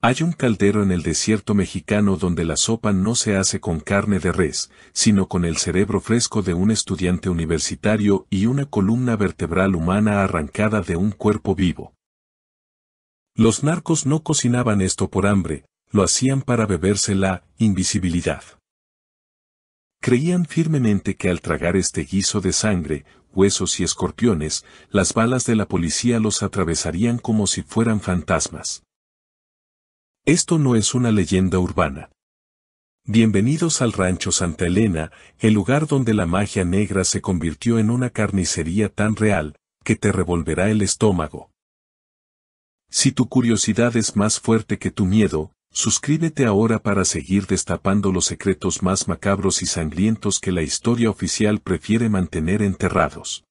Hay un caldero en el desierto mexicano donde la sopa no se hace con carne de res, sino con el cerebro fresco de un estudiante universitario y una columna vertebral humana arrancada de un cuerpo vivo. Los narcos no cocinaban esto por hambre, lo hacían para beberse la invisibilidad. Creían firmemente que al tragar este guiso de sangre, huesos y escorpiones, las balas de la policía los atravesarían como si fueran fantasmas. Esto no es una leyenda urbana. Bienvenidos al Rancho Santa Elena, el lugar donde la magia negra se convirtió en una carnicería tan real, que te revolverá el estómago. Si tu curiosidad es más fuerte que tu miedo, suscríbete ahora para seguir destapando los secretos más macabros y sangrientos que la historia oficial prefiere mantener enterrados.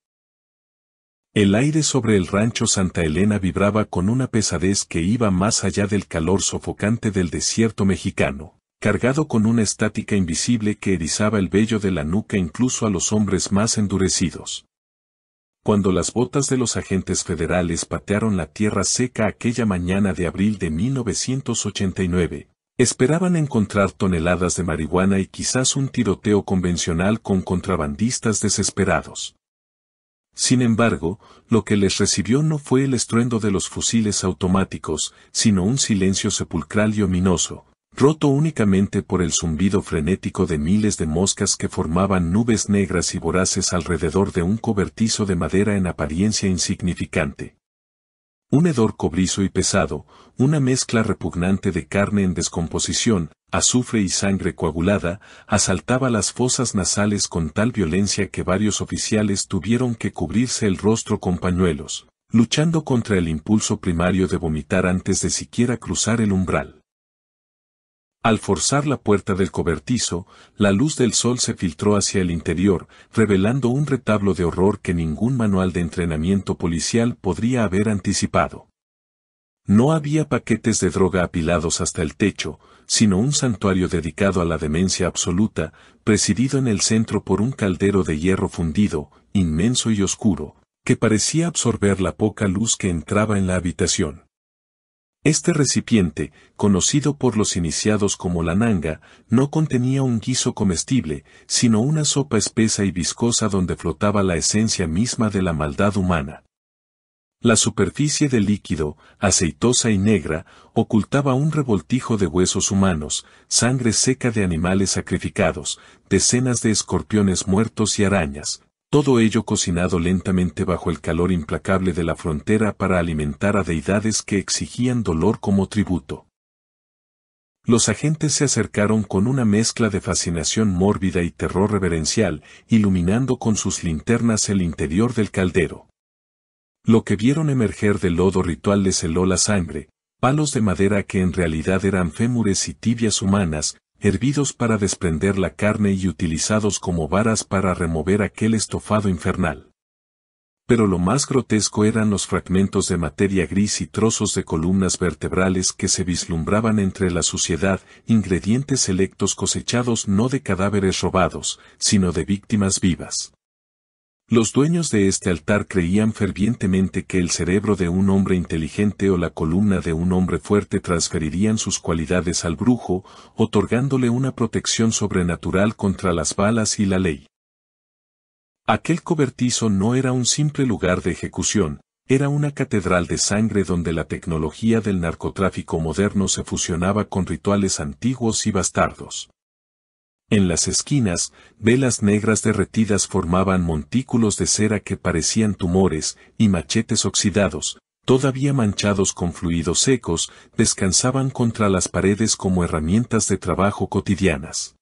El aire sobre el rancho Santa Elena vibraba con una pesadez que iba más allá del calor sofocante del desierto mexicano, cargado con una estática invisible que erizaba el vello de la nuca incluso a los hombres más endurecidos. Cuando las botas de los agentes federales patearon la tierra seca aquella mañana de abril de 1989, esperaban encontrar toneladas de marihuana y quizás un tiroteo convencional con contrabandistas desesperados. Sin embargo, lo que les recibió no fue el estruendo de los fusiles automáticos, sino un silencio sepulcral y ominoso, roto únicamente por el zumbido frenético de miles de moscas que formaban nubes negras y voraces alrededor de un cobertizo de madera en apariencia insignificante. Un hedor cobrizo y pesado, una mezcla repugnante de carne en descomposición, azufre y sangre coagulada, asaltaba las fosas nasales con tal violencia que varios oficiales tuvieron que cubrirse el rostro con pañuelos, luchando contra el impulso primario de vomitar antes de siquiera cruzar el umbral. Al forzar la puerta del cobertizo, la luz del sol se filtró hacia el interior, revelando un retablo de horror que ningún manual de entrenamiento policial podría haber anticipado. No había paquetes de droga apilados hasta el techo, sino un santuario dedicado a la demencia absoluta, presidido en el centro por un caldero de hierro fundido, inmenso y oscuro, que parecía absorber la poca luz que entraba en la habitación. Este recipiente, conocido por los iniciados como la nanga, no contenía un guiso comestible, sino una sopa espesa y viscosa donde flotaba la esencia misma de la maldad humana. La superficie del líquido, aceitosa y negra, ocultaba un revoltijo de huesos humanos, sangre seca de animales sacrificados, decenas de escorpiones muertos y arañas. Todo ello cocinado lentamente bajo el calor implacable de la frontera para alimentar a deidades que exigían dolor como tributo. Los agentes se acercaron con una mezcla de fascinación mórbida y terror reverencial, iluminando con sus linternas el interior del caldero. Lo que vieron emerger del lodo ritual les heló la sangre, palos de madera que en realidad eran fémures y tibias humanas, hervidos para desprender la carne y utilizados como varas para remover aquel estofado infernal. Pero lo más grotesco eran los fragmentos de materia gris y trozos de columnas vertebrales que se vislumbraban entre la suciedad, ingredientes selectos cosechados no de cadáveres robados, sino de víctimas vivas. Los dueños de este altar creían fervientemente que el cerebro de un hombre inteligente o la columna de un hombre fuerte transferirían sus cualidades al brujo, otorgándole una protección sobrenatural contra las balas y la ley. Aquel cobertizo no era un simple lugar de ejecución, era una catedral de sangre donde la tecnología del narcotráfico moderno se fusionaba con rituales antiguos y bastardos. En las esquinas, velas negras derretidas formaban montículos de cera que parecían tumores, y machetes oxidados, todavía manchados con fluidos secos, descansaban contra las paredes como herramientas de trabajo cotidianas.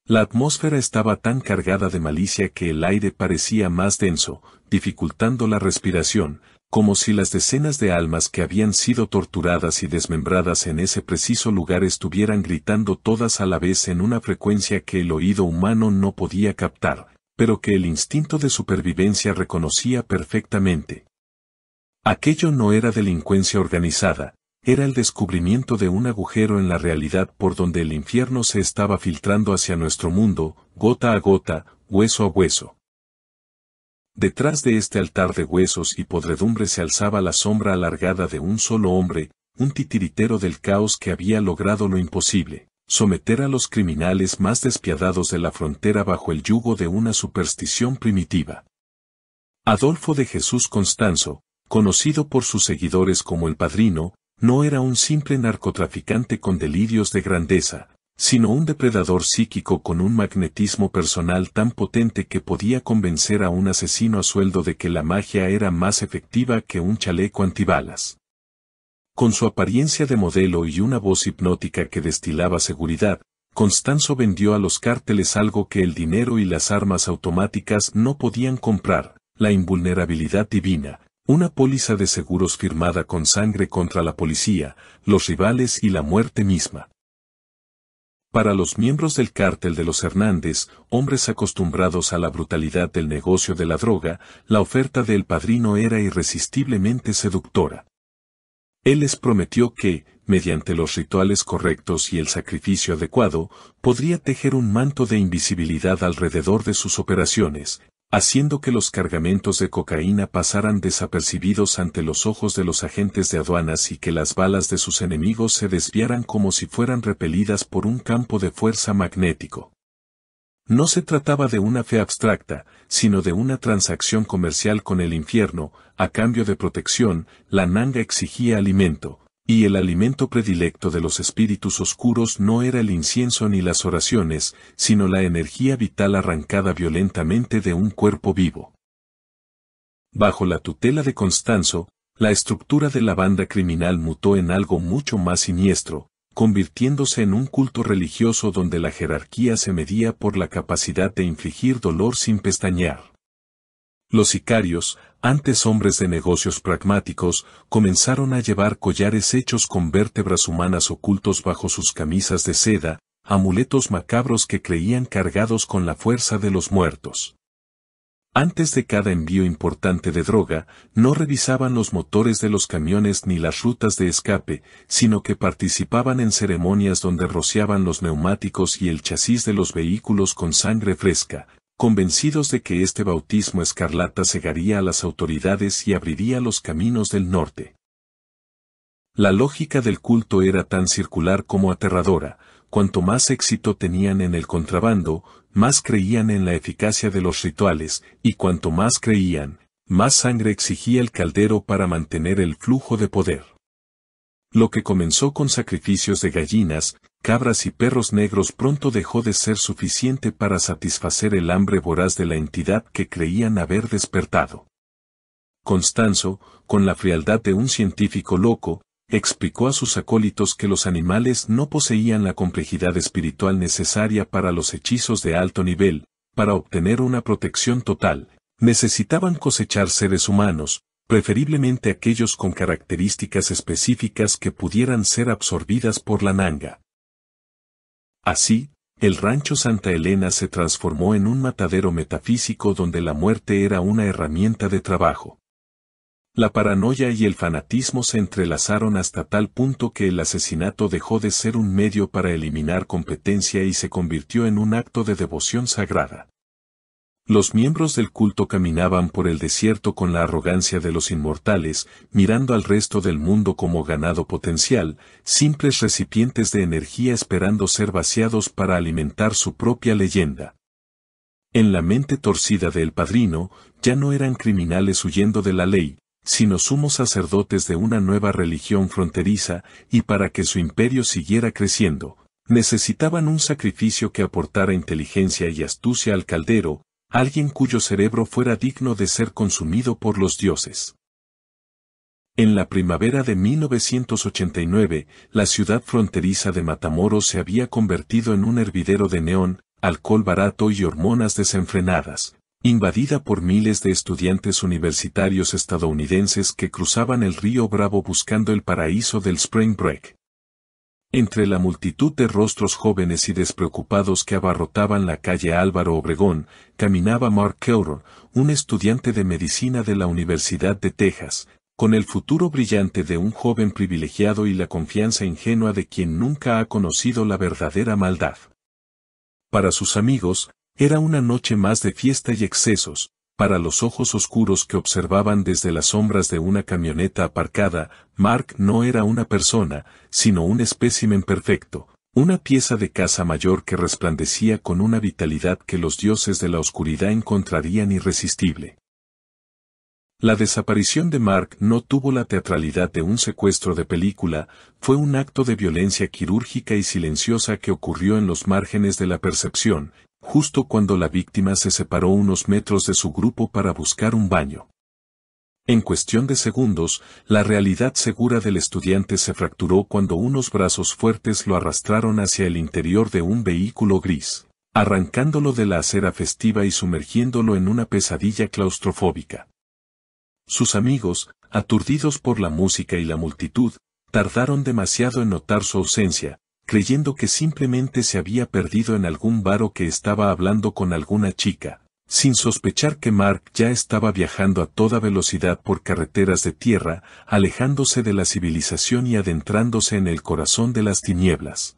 La atmósfera estaba tan cargada de malicia que el aire parecía más denso, dificultando la respiración, como si las decenas de almas que habían sido torturadas y desmembradas en ese preciso lugar estuvieran gritando todas a la vez en una frecuencia que el oído humano no podía captar, pero que el instinto de supervivencia reconocía perfectamente. Aquello no era delincuencia organizada, era el descubrimiento de un agujero en la realidad por donde el infierno se estaba filtrando hacia nuestro mundo, gota a gota, hueso a hueso. Detrás de este altar de huesos y podredumbre se alzaba la sombra alargada de un solo hombre, un titiritero del caos que había logrado lo imposible, someter a los criminales más despiadados de la frontera bajo el yugo de una superstición primitiva. Adolfo de Jesús Constanzo, conocido por sus seguidores como el Padrino, no era un simple narcotraficante con delirios de grandeza, sino un depredador psíquico con un magnetismo personal tan potente que podía convencer a un asesino a sueldo de que la magia era más efectiva que un chaleco antibalas. Con su apariencia de modelo y una voz hipnótica que destilaba seguridad, Constanzo vendió a los cárteles algo que el dinero y las armas automáticas no podían comprar, la invulnerabilidad divina, una póliza de seguros firmada con sangre contra la policía, los rivales y la muerte misma. Para los miembros del cártel de los Hernández, hombres acostumbrados a la brutalidad del negocio de la droga, la oferta del Padrino era irresistiblemente seductora. Él les prometió que, mediante los rituales correctos y el sacrificio adecuado, podría tejer un manto de invisibilidad alrededor de sus operaciones, haciendo que los cargamentos de cocaína pasaran desapercibidos ante los ojos de los agentes de aduanas y que las balas de sus enemigos se desviaran como si fueran repelidas por un campo de fuerza magnético. No se trataba de una fe abstracta, sino de una transacción comercial con el infierno. A cambio de protección, la nanga exigía alimento, y el alimento predilecto de los espíritus oscuros no era el incienso ni las oraciones, sino la energía vital arrancada violentamente de un cuerpo vivo. Bajo la tutela de Constanzo, la estructura de la banda criminal mutó en algo mucho más siniestro, convirtiéndose en un culto religioso donde la jerarquía se medía por la capacidad de infligir dolor sin pestañear. Los sicarios, antes hombres de negocios pragmáticos, comenzaron a llevar collares hechos con vértebras humanas ocultos bajo sus camisas de seda, amuletos macabros que creían cargados con la fuerza de los muertos. Antes de cada envío importante de droga, no revisaban los motores de los camiones ni las rutas de escape, sino que participaban en ceremonias donde rociaban los neumáticos y el chasis de los vehículos con sangre fresca, convencidos de que este bautismo escarlata cegaría a las autoridades y abriría los caminos del norte. La lógica del culto era tan circular como aterradora. Cuanto más éxito tenían en el contrabando, más creían en la eficacia de los rituales, y cuanto más creían, más sangre exigía el caldero para mantener el flujo de poder. Lo que comenzó con sacrificios de gallinas, cabras y perros negros pronto dejó de ser suficiente para satisfacer el hambre voraz de la entidad que creían haber despertado. Constanzo, con la frialdad de un científico loco, explicó a sus acólitos que los animales no poseían la complejidad espiritual necesaria para los hechizos de alto nivel. Para obtener una protección total, necesitaban cosechar seres humanos, preferiblemente aquellos con características específicas que pudieran ser absorbidas por la nanga. Así, el rancho Santa Elena se transformó en un matadero metafísico donde la muerte era una herramienta de trabajo. La paranoia y el fanatismo se entrelazaron hasta tal punto que el asesinato dejó de ser un medio para eliminar competencia y se convirtió en un acto de devoción sagrada. Los miembros del culto caminaban por el desierto con la arrogancia de los inmortales, mirando al resto del mundo como ganado potencial, simples recipientes de energía esperando ser vaciados para alimentar su propia leyenda. En la mente torcida del Padrino, ya no eran criminales huyendo de la ley, sino sumos sacerdotes de una nueva religión fronteriza, y para que su imperio siguiera creciendo, necesitaban un sacrificio que aportara inteligencia y astucia al caldero, alguien cuyo cerebro fuera digno de ser consumido por los dioses. En la primavera de 1989, la ciudad fronteriza de Matamoros se había convertido en un hervidero de neón, alcohol barato y hormonas desenfrenadas, invadida por miles de estudiantes universitarios estadounidenses que cruzaban el río Bravo buscando el paraíso del Spring Break. Entre la multitud de rostros jóvenes y despreocupados que abarrotaban la calle Álvaro Obregón, caminaba Mark Kelron, un estudiante de medicina de la Universidad de Texas, con el futuro brillante de un joven privilegiado y la confianza ingenua de quien nunca ha conocido la verdadera maldad. Para sus amigos, era una noche más de fiesta y excesos, Para los ojos oscuros que observaban desde las sombras de una camioneta aparcada, Mark no era una persona, sino un espécimen perfecto, una pieza de casa mayor que resplandecía con una vitalidad que los dioses de la oscuridad encontrarían irresistible. La desaparición de Mark no tuvo la teatralidad de un secuestro de película, fue un acto de violencia quirúrgica y silenciosa que ocurrió en los márgenes de la percepción, justo cuando la víctima se separó unos metros de su grupo para buscar un baño. En cuestión de segundos, la realidad segura del estudiante se fracturó cuando unos brazos fuertes lo arrastraron hacia el interior de un vehículo gris, arrancándolo de la acera festiva y sumergiéndolo en una pesadilla claustrofóbica. Sus amigos, aturdidos por la música y la multitud, tardaron demasiado en notar su ausencia, creyendo que simplemente se había perdido en algún bar o que estaba hablando con alguna chica, sin sospechar que Mark ya estaba viajando a toda velocidad por carreteras de tierra, alejándose de la civilización y adentrándose en el corazón de las tinieblas.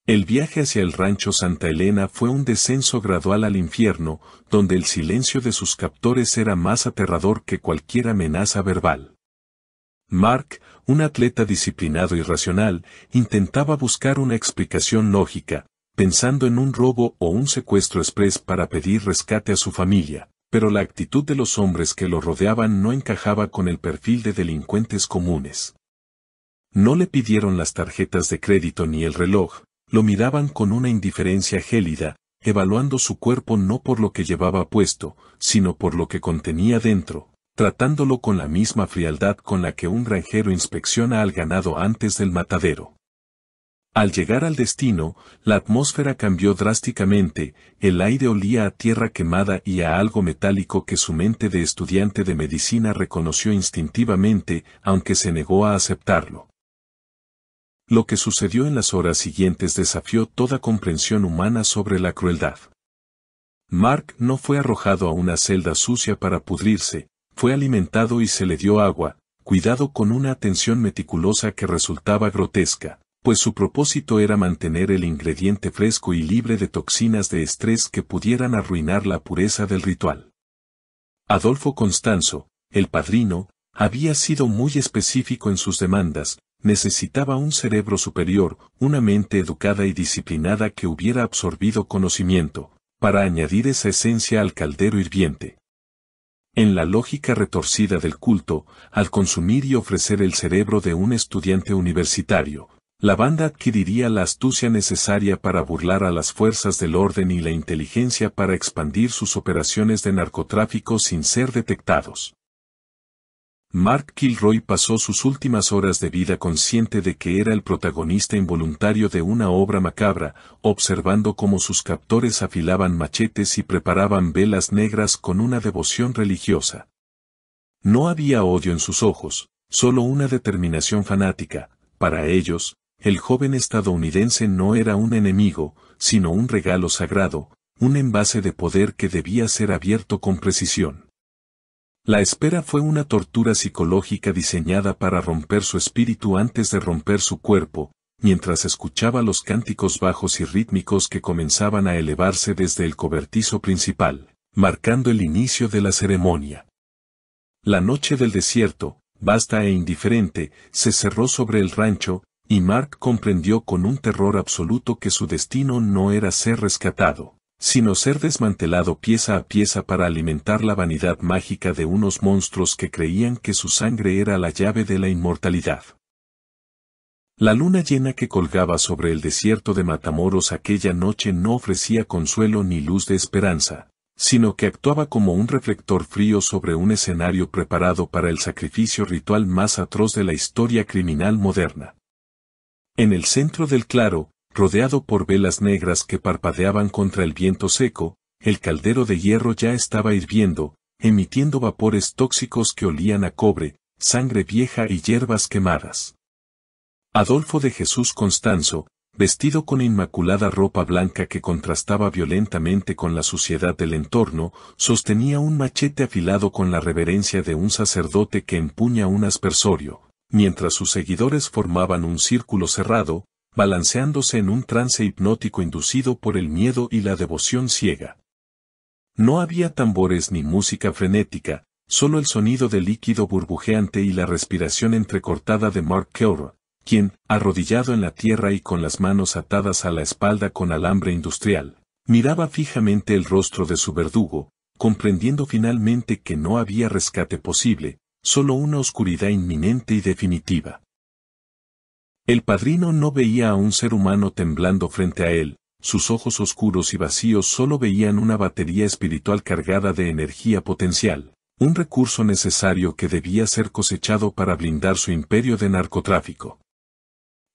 El viaje hacia el rancho Santa Elena fue un descenso gradual al infierno, donde el silencio de sus captores era más aterrador que cualquier amenaza verbal. Mark, un atleta disciplinado y racional, intentaba buscar una explicación lógica, pensando en un robo o un secuestro exprés para pedir rescate a su familia, pero la actitud de los hombres que lo rodeaban no encajaba con el perfil de delincuentes comunes. No le pidieron las tarjetas de crédito ni el reloj, lo miraban con una indiferencia gélida, evaluando su cuerpo no por lo que llevaba puesto, sino por lo que contenía dentro, tratándolo con la misma frialdad con la que un granjero inspecciona al ganado antes del matadero. Al llegar al destino, la atmósfera cambió drásticamente, el aire olía a tierra quemada y a algo metálico que su mente de estudiante de medicina reconoció instintivamente, aunque se negó a aceptarlo. Lo que sucedió en las horas siguientes desafió toda comprensión humana sobre la crueldad. Mark no fue arrojado a una celda sucia para pudrirse, fue alimentado y se le dio agua, cuidado con una atención meticulosa que resultaba grotesca, pues su propósito era mantener el ingrediente fresco y libre de toxinas de estrés que pudieran arruinar la pureza del ritual. Adolfo Constanzo, el padrino, había sido muy específico en sus demandas, necesitaba un cerebro superior, una mente educada y disciplinada que hubiera absorbido conocimiento, para añadir esa esencia al caldero hirviente. En la lógica retorcida del culto, al consumir y ofrecer el cerebro de un estudiante universitario, la banda adquiriría la astucia necesaria para burlar a las fuerzas del orden y la inteligencia para expandir sus operaciones de narcotráfico sin ser detectados. Mark Kilroy pasó sus últimas horas de vida consciente de que era el protagonista involuntario de una obra macabra, observando cómo sus captores afilaban machetes y preparaban velas negras con una devoción religiosa. No había odio en sus ojos, solo una determinación fanática. Para ellos, el joven estadounidense no era un enemigo, sino un regalo sagrado, un envase de poder que debía ser abierto con precisión. La espera fue una tortura psicológica diseñada para romper su espíritu antes de romper su cuerpo, mientras escuchaba los cánticos bajos y rítmicos que comenzaban a elevarse desde el cobertizo principal, marcando el inicio de la ceremonia. La noche del desierto, vasta e indiferente, se cerró sobre el rancho, y Mark comprendió con un terror absoluto que su destino no era ser rescatado, sino ser desmantelado pieza a pieza para alimentar la vanidad mágica de unos monstruos que creían que su sangre era la llave de la inmortalidad. La luna llena que colgaba sobre el desierto de Matamoros aquella noche no ofrecía consuelo ni luz de esperanza, sino que actuaba como un reflector frío sobre un escenario preparado para el sacrificio ritual más atroz de la historia criminal moderna. En el centro del claro, rodeado por velas negras que parpadeaban contra el viento seco, el caldero de hierro ya estaba hirviendo, emitiendo vapores tóxicos que olían a cobre, sangre vieja y hierbas quemadas. Adolfo de Jesús Constanzo, vestido con inmaculada ropa blanca que contrastaba violentamente con la suciedad del entorno, sostenía un machete afilado con la reverencia de un sacerdote que empuña un aspersorio, mientras sus seguidores formaban un círculo cerrado, balanceándose en un trance hipnótico inducido por el miedo y la devoción ciega. No había tambores ni música frenética, solo el sonido del líquido burbujeante y la respiración entrecortada de Mark Kilroy, quien, arrodillado en la tierra y con las manos atadas a la espalda con alambre industrial, miraba fijamente el rostro de su verdugo, comprendiendo finalmente que no había rescate posible, solo una oscuridad inminente y definitiva. El padrino no veía a un ser humano temblando frente a él, sus ojos oscuros y vacíos solo veían una batería espiritual cargada de energía potencial, un recurso necesario que debía ser cosechado para blindar su imperio de narcotráfico.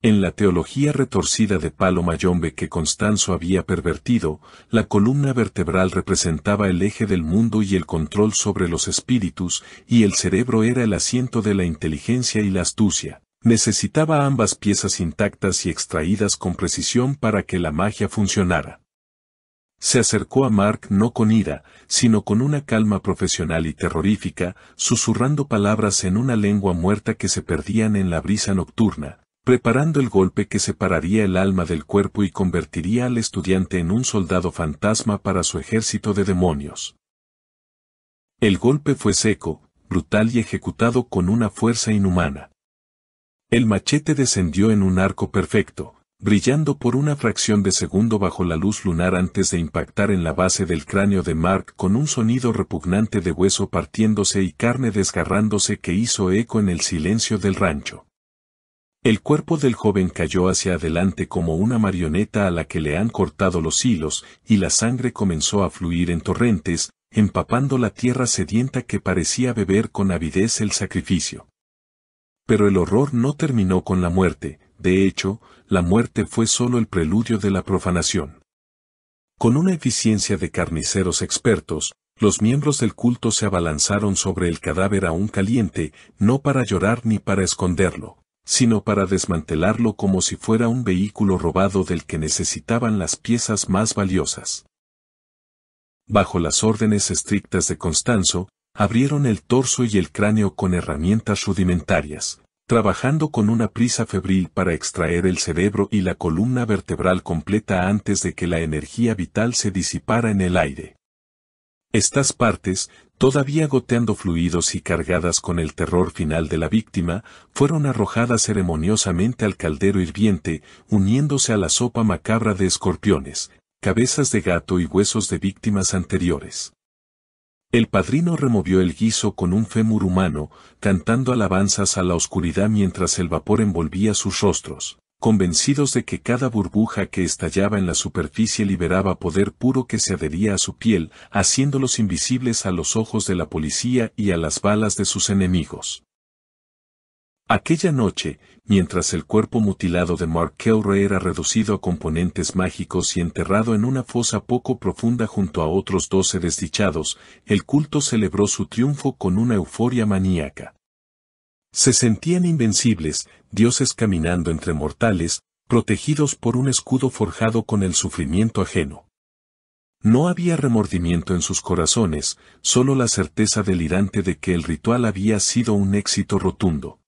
En la teología retorcida de Palo Mayombe que Constanzo había pervertido, la columna vertebral representaba el eje del mundo y el control sobre los espíritus, y el cerebro era el asiento de la inteligencia y la astucia. Necesitaba ambas piezas intactas y extraídas con precisión para que la magia funcionara. Se acercó a Mark no con ira, sino con una calma profesional y terrorífica, susurrando palabras en una lengua muerta que se perdían en la brisa nocturna, preparando el golpe que separaría el alma del cuerpo y convertiría al estudiante en un soldado fantasma para su ejército de demonios. El golpe fue seco, brutal y ejecutado con una fuerza inhumana. El machete descendió en un arco perfecto, brillando por una fracción de segundo bajo la luz lunar antes de impactar en la base del cráneo de Mark con un sonido repugnante de hueso partiéndose y carne desgarrándose que hizo eco en el silencio del rancho. El cuerpo del joven cayó hacia adelante como una marioneta a la que le han cortado los hilos, y la sangre comenzó a fluir en torrentes, empapando la tierra sedienta que parecía beber con avidez el sacrificio. Pero el horror no terminó con la muerte, de hecho, la muerte fue solo el preludio de la profanación. Con una eficiencia de carniceros expertos, los miembros del culto se abalanzaron sobre el cadáver aún caliente, no para llorar ni para esconderlo, sino para desmantelarlo como si fuera un vehículo robado del que necesitaban las piezas más valiosas. Bajo las órdenes estrictas de Constanzo, abrieron el torso y el cráneo con herramientas rudimentarias, trabajando con una prisa febril para extraer el cerebro y la columna vertebral completa antes de que la energía vital se disipara en el aire. Estas partes, todavía goteando fluidos y cargadas con el terror final de la víctima, fueron arrojadas ceremoniosamente al caldero hirviente, uniéndose a la sopa macabra de escorpiones, cabezas de gato y huesos de víctimas anteriores. El padrino removió el guiso con un fémur humano, cantando alabanzas a la oscuridad mientras el vapor envolvía sus rostros, convencidos de que cada burbuja que estallaba en la superficie liberaba poder puro que se adhería a su piel, haciéndolos invisibles a los ojos de la policía y a las balas de sus enemigos. Aquella noche, mientras el cuerpo mutilado de Mark Kilroy era reducido a componentes mágicos y enterrado en una fosa poco profunda junto a otros 12 desdichados, el culto celebró su triunfo con una euforia maníaca. Se sentían invencibles, dioses caminando entre mortales, protegidos por un escudo forjado con el sufrimiento ajeno. No había remordimiento en sus corazones, solo la certeza delirante de que el ritual había sido un éxito rotundo.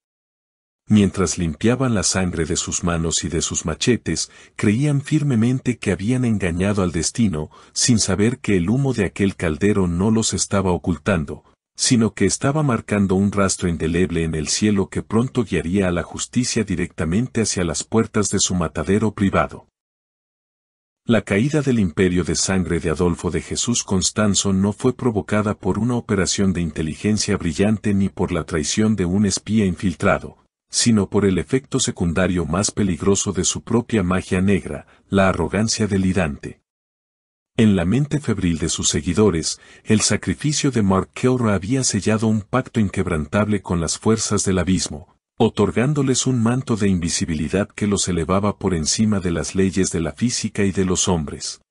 Mientras limpiaban la sangre de sus manos y de sus machetes, creían firmemente que habían engañado al destino, sin saber que el humo de aquel caldero no los estaba ocultando, sino que estaba marcando un rastro indeleble en el cielo que pronto guiaría a la justicia directamente hacia las puertas de su matadero privado. La caída del imperio de sangre de Adolfo de Jesús Constanzo no fue provocada por una operación de inteligencia brillante ni por la traición de un espía infiltrado, sino por el efecto secundario más peligroso de su propia magia negra, la arrogancia delirante. En la mente febril de sus seguidores, el sacrificio de Mark Kilroy había sellado un pacto inquebrantable con las fuerzas del abismo, otorgándoles un manto de invisibilidad que los elevaba por encima de las leyes de la física y de los hombres.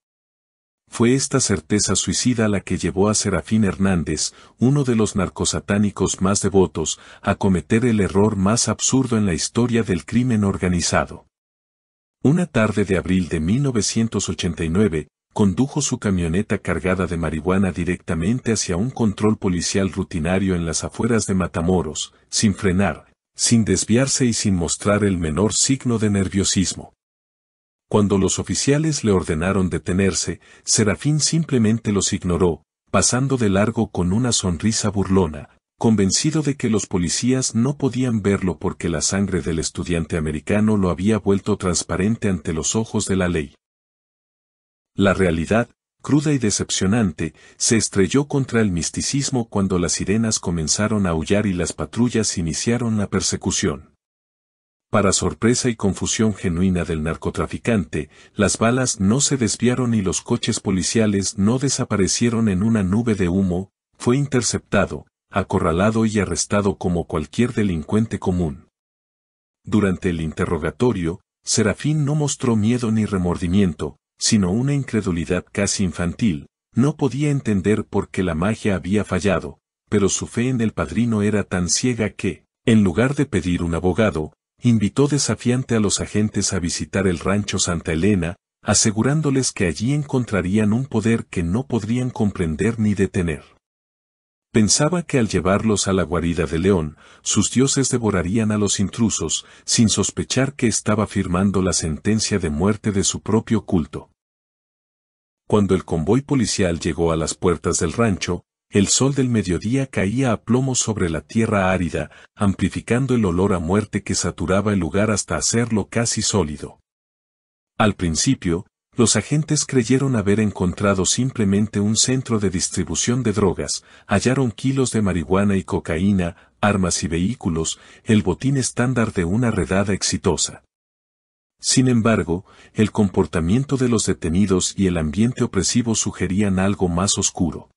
Fue esta certeza suicida la que llevó a Serafín Hernández, uno de los narcosatánicos más devotos, a cometer el error más absurdo en la historia del crimen organizado. Una tarde de abril de 1989, condujo su camioneta cargada de marihuana directamente hacia un control policial rutinario en las afueras de Matamoros, sin frenar, sin desviarse y sin mostrar el menor signo de nerviosismo. Cuando los oficiales le ordenaron detenerse, Serafín simplemente los ignoró, pasando de largo con una sonrisa burlona, convencido de que los policías no podían verlo porque la sangre del estudiante americano lo había vuelto transparente ante los ojos de la ley. La realidad, cruda y decepcionante, se estrelló contra el misticismo cuando las sirenas comenzaron a aullar y las patrullas iniciaron la persecución. Para sorpresa y confusión genuina del narcotraficante, las balas no se desviaron y los coches policiales no desaparecieron en una nube de humo. Fue interceptado, acorralado y arrestado como cualquier delincuente común. Durante el interrogatorio, Serafín no mostró miedo ni remordimiento, sino una incredulidad casi infantil. No podía entender por qué la magia había fallado, pero su fe en el padrino era tan ciega que, en lugar de pedir un abogado, invitó desafiante a los agentes a visitar el rancho Santa Elena, asegurándoles que allí encontrarían un poder que no podrían comprender ni detener. Pensaba que al llevarlos a la guarida de León, sus dioses devorarían a los intrusos, sin sospechar que estaba firmando la sentencia de muerte de su propio culto. Cuando el convoy policial llegó a las puertas del rancho, el sol del mediodía caía a plomo sobre la tierra árida, amplificando el olor a muerte que saturaba el lugar hasta hacerlo casi sólido. Al principio, los agentes creyeron haber encontrado simplemente un centro de distribución de drogas, hallaron kilos de marihuana y cocaína, armas y vehículos, el botín estándar de una redada exitosa. Sin embargo, el comportamiento de los detenidos y el ambiente opresivo sugerían algo más oscuro.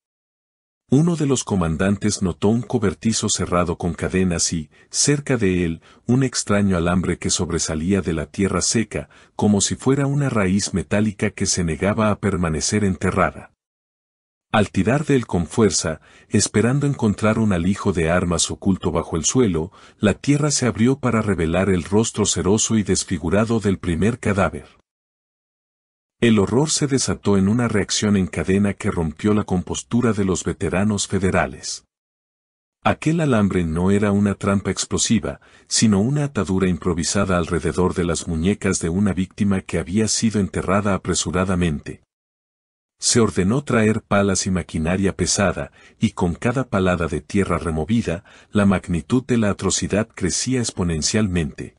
Uno de los comandantes notó un cobertizo cerrado con cadenas y, cerca de él, un extraño alambre que sobresalía de la tierra seca, como si fuera una raíz metálica que se negaba a permanecer enterrada. Al tirar de él con fuerza, esperando encontrar un alijo de armas oculto bajo el suelo, la tierra se abrió para revelar el rostro ceroso y desfigurado del primer cadáver. El horror se desató en una reacción en cadena que rompió la compostura de los veteranos federales. Aquel alambre no era una trampa explosiva, sino una atadura improvisada alrededor de las muñecas de una víctima que había sido enterrada apresuradamente. Se ordenó traer palas y maquinaria pesada, y con cada palada de tierra removida, la magnitud de la atrocidad crecía exponencialmente.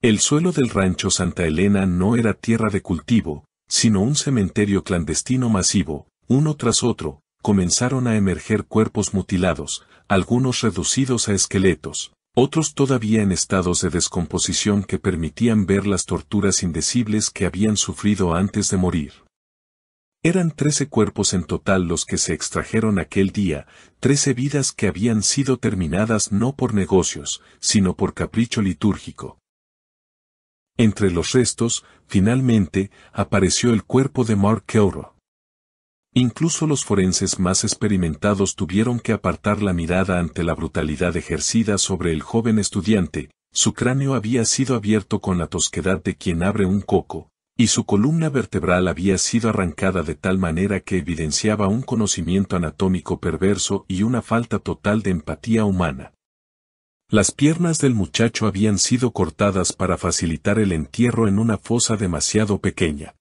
El suelo del rancho Santa Elena no era tierra de cultivo, sino un cementerio clandestino masivo. Uno tras otro, comenzaron a emerger cuerpos mutilados, algunos reducidos a esqueletos, otros todavía en estados de descomposición que permitían ver las torturas indecibles que habían sufrido antes de morir. Eran 13 cuerpos en total los que se extrajeron aquel día, 13 vidas que habían sido terminadas no por negocios, sino por capricho litúrgico. Entre los restos, finalmente, apareció el cuerpo de Mark Kilroy. Incluso los forenses más experimentados tuvieron que apartar la mirada ante la brutalidad ejercida sobre el joven estudiante. Su cráneo había sido abierto con la tosquedad de quien abre un coco, y su columna vertebral había sido arrancada de tal manera que evidenciaba un conocimiento anatómico perverso y una falta total de empatía humana. Las piernas del muchacho habían sido cortadas para facilitar el entierro en una fosa demasiado pequeña.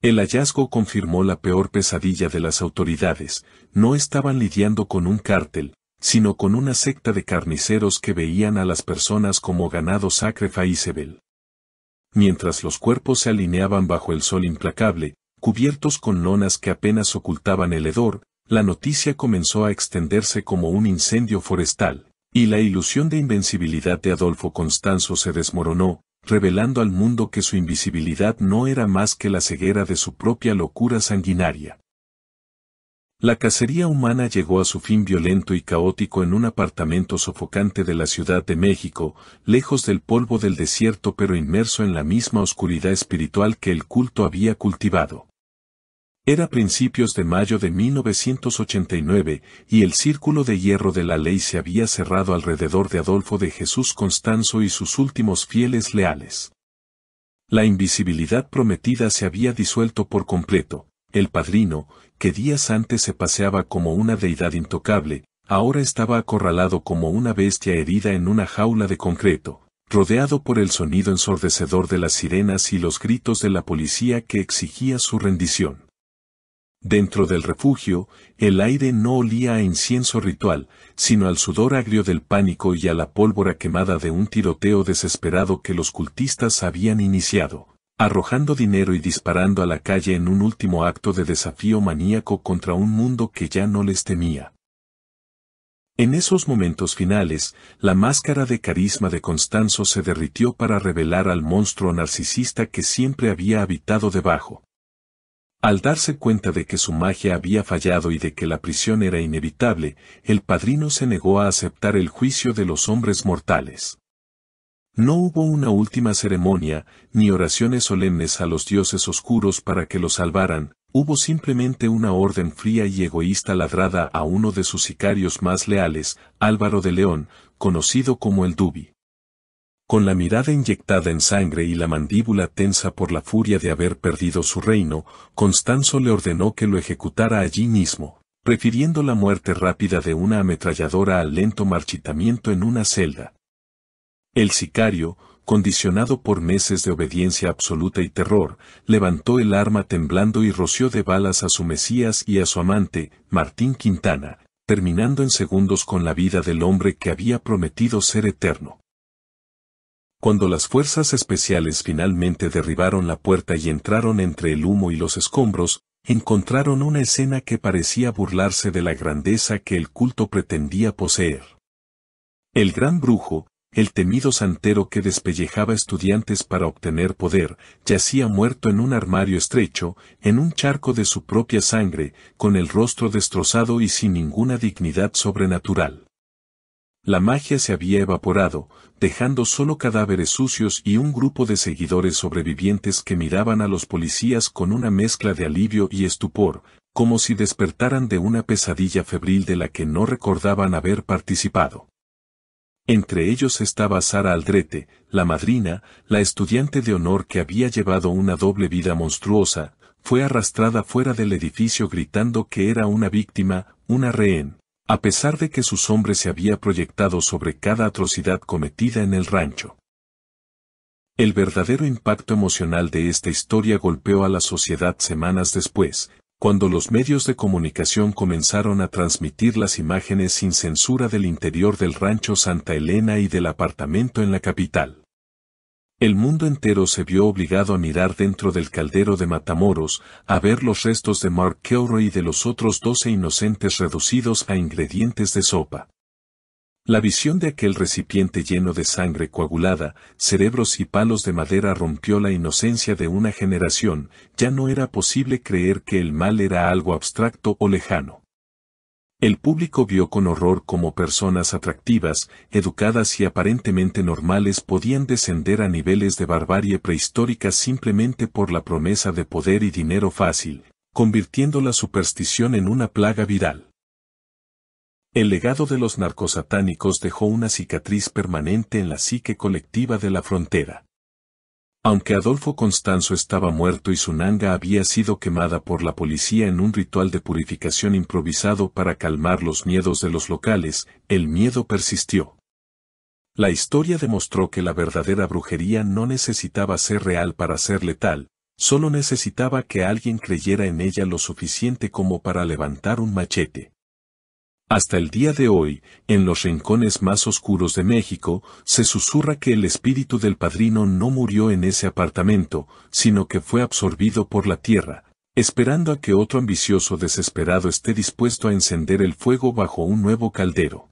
El hallazgo confirmó la peor pesadilla de las autoridades. No estaban lidiando con un cártel, sino con una secta de carniceros que veían a las personas como ganado sacrificable. Mientras los cuerpos se alineaban bajo el sol implacable, cubiertos con lonas que apenas ocultaban el hedor, la noticia comenzó a extenderse como un incendio forestal. Y la ilusión de invencibilidad de Adolfo Constanzo se desmoronó, revelando al mundo que su invisibilidad no era más que la ceguera de su propia locura sanguinaria. La cacería humana llegó a su fin violento y caótico en un apartamento sofocante de la Ciudad de México, lejos del polvo del desierto pero inmerso en la misma oscuridad espiritual que el culto había cultivado. Era principios de mayo de 1989, y el círculo de hierro de la ley se había cerrado alrededor de Adolfo de Jesús Constanzo y sus últimos fieles leales. La invisibilidad prometida se había disuelto por completo. El padrino, que días antes se paseaba como una deidad intocable, ahora estaba acorralado como una bestia herida en una jaula de concreto, rodeado por el sonido ensordecedor de las sirenas y los gritos de la policía que exigía su rendición. Dentro del refugio, el aire no olía a incienso ritual, sino al sudor agrio del pánico y a la pólvora quemada de un tiroteo desesperado que los cultistas habían iniciado, arrojando dinero y disparando a la calle en un último acto de desafío maníaco contra un mundo que ya no les temía. En esos momentos finales, la máscara de carisma de Constanzo se derritió para revelar al monstruo narcisista que siempre había habitado debajo. Al darse cuenta de que su magia había fallado y de que la prisión era inevitable, el padrino se negó a aceptar el juicio de los hombres mortales. No hubo una última ceremonia, ni oraciones solemnes a los dioses oscuros para que lo salvaran, hubo simplemente una orden fría y egoísta ladrada a uno de sus sicarios más leales, Álvaro de León, conocido como el Dubi. Con la mirada inyectada en sangre y la mandíbula tensa por la furia de haber perdido su reino, Constanzo le ordenó que lo ejecutara allí mismo, prefiriendo la muerte rápida de una ametralladora al lento marchitamiento en una celda. El sicario, condicionado por meses de obediencia absoluta y terror, levantó el arma temblando y roció de balas a su Mesías y a su amante, Martín Quintana, terminando en segundos con la vida del hombre que había prometido ser eterno. Cuando las fuerzas especiales finalmente derribaron la puerta y entraron entre el humo y los escombros, encontraron una escena que parecía burlarse de la grandeza que el culto pretendía poseer. El gran brujo, el temido santero que despellejaba estudiantes para obtener poder, yacía muerto en un armario estrecho, en un charco de su propia sangre, con el rostro destrozado y sin ninguna dignidad sobrenatural. La magia se había evaporado, dejando solo cadáveres sucios y un grupo de seguidores sobrevivientes que miraban a los policías con una mezcla de alivio y estupor, como si despertaran de una pesadilla febril de la que no recordaban haber participado. Entre ellos estaba Sara Aldrete, la madrina, la estudiante de honor que había llevado una doble vida monstruosa, fue arrastrada fuera del edificio gritando que era una víctima, una rehén, a pesar de que su sombra se había proyectado sobre cada atrocidad cometida en el rancho. El verdadero impacto emocional de esta historia golpeó a la sociedad semanas después, cuando los medios de comunicación comenzaron a transmitir las imágenes sin censura del interior del rancho Santa Elena y del apartamento en la capital. El mundo entero se vio obligado a mirar dentro del caldero de Matamoros, a ver los restos de Mark Kilroy y de los otros 12 inocentes reducidos a ingredientes de sopa. La visión de aquel recipiente lleno de sangre coagulada, cerebros y palos de madera rompió la inocencia de una generación, ya no era posible creer que el mal era algo abstracto o lejano. El público vio con horror cómo personas atractivas, educadas y aparentemente normales podían descender a niveles de barbarie prehistórica simplemente por la promesa de poder y dinero fácil, convirtiendo la superstición en una plaga viral. El legado de los narcosatánicos dejó una cicatriz permanente en la psique colectiva de la frontera. Aunque Adolfo Constanzo estaba muerto y su nanga había sido quemada por la policía en un ritual de purificación improvisado para calmar los miedos de los locales, el miedo persistió. La historia demostró que la verdadera brujería no necesitaba ser real para ser letal, solo necesitaba que alguien creyera en ella lo suficiente como para levantar un machete. Hasta el día de hoy, en los rincones más oscuros de México, se susurra que el espíritu del padrino no murió en ese apartamento, sino que fue absorbido por la tierra, esperando a que otro ambicioso desesperado esté dispuesto a encender el fuego bajo un nuevo caldero.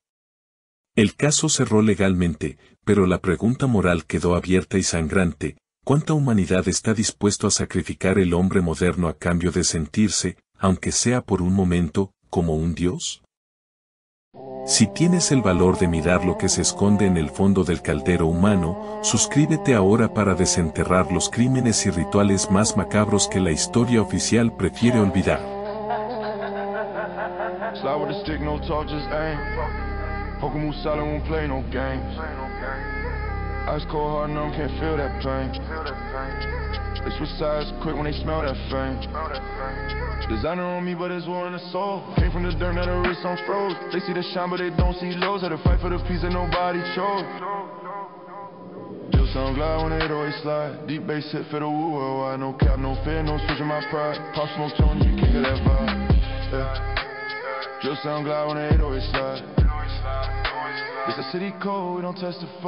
El caso cerró legalmente, pero la pregunta moral quedó abierta y sangrante: ¿cuánta humanidad está dispuesto a sacrificar el hombre moderno a cambio de sentirse, aunque sea por un momento, como un dios? Si tienes el valor de mirar lo que se esconde en el fondo del caldero humano, suscríbete ahora para desenterrar los crímenes y rituales más macabros que la historia oficial prefiere olvidar. They switch sides quick when they smell that fame. Designer on me, but it's war in the soul. Came from the dirt, now the wrist on froze. They see the shine, but they don't see lows. Had to fight for the peace that nobody chose. Still some sound glad when it always slide. Deep bass hit for the woo worldwide. No cap, no fear, no switching my pride. Pop smoke, Tony, you kick of that vibe. Yeah. Just sound glad when it always slide. It's a city code, we don't testify.